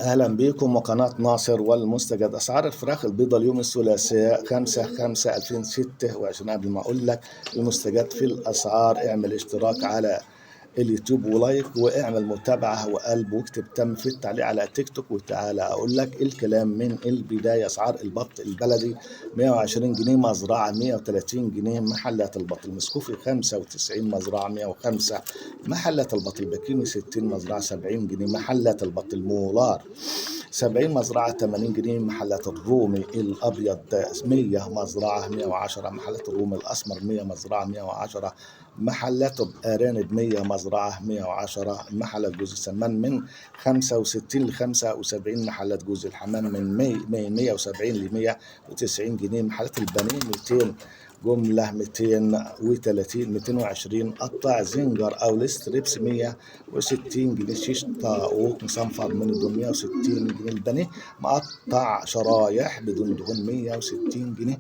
أهلا بكم وقناة ناصر والمستجد. أسعار الفراخ البيضاء اليوم الثلاثاء 5/5/2026. قبل ما أقول لك المستجد في الأسعار، اعمل اشتراك على اليوتيوب ولايك، واعمل متابعة وقلب، واكتب تم في التعليق على تيك توك. وتعالى أقول لك الكلام من البداية. أسعار البط البلدي 120 جنيه مزرعة، 130 جنيه محلات البط المسكوفي، 95 مزرعة 105 محلات البط البكيني، 60 مزرعة 70 جنيه محلات البط المولار، 70 مزرعة 80 جنيه محلات الرومي الأبيض، 100 مزرعة 110 محلات الرومي الأسمر، 100 مزرعة 110 محلات الأرانب، 100 مزرعة 110 محلات جوز السمان، من 65 ل 75 محلات جوز الحمام، من 170 ل 190 جنيه محلات البانيه، 200 جملة 230 220 قطع زنجر أو الستريبس 160 جنيه، شيش طاووق مصنفر من الدهون 160 جنيه، البانيه مقطع شرايح بدون دهون 160 جنيه،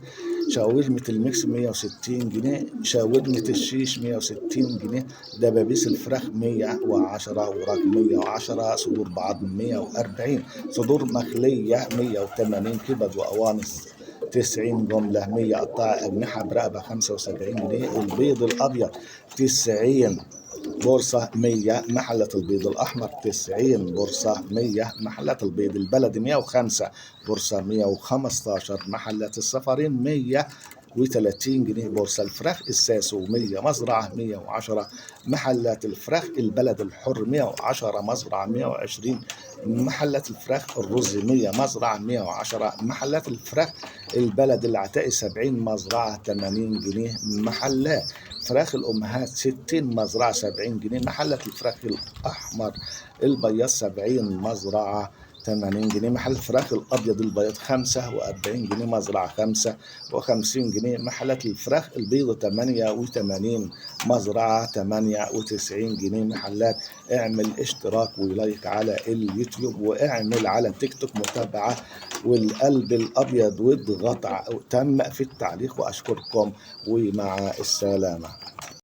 شاورمة الميكس 160 جنيه، شاورمة الشيش 160 جنيه، دبابيس الفراخ 110 وراك 110، صدور بعض 140، صدور مخلية 180، كبد وقوانص 90 جملة 100، قطع أجنحة برقبة 75 جنيه، البيض الأبيض 90 بورصة 100 محلة البيض الأحمر، 90 بورصة 100 محلات البيض البلدي، 105 بورصة 115 محلات السفرين، 130 جنيه بورصة الفراخ الساسو، 100 مزرعة 110 محلات الفراخ البلد الحر، 110 مزرعة 120 محلات الفراخ الرز، 100 مزرعة 110 محلات الفراخ البلد العتائي، 70 مزرعة 80 جنيه محلات فراخ الأمهات، 60 مزرعة 70 جنيه محلة الفراخ الأحمر البياض، 70 مزرعة 80 جنيه محل الفراخ الأبيض البياض، 45 جنيه مزرعة، 55 جنيه محلات الفراخ البيض، 88 مزرعة 98 جنيه محلات. اعمل اشتراك ولايك على اليوتيوب، واعمل على تيك توك متابعة والقلب الأبيض واضغط تم في التعليق، وأشكركم ومع السلامة.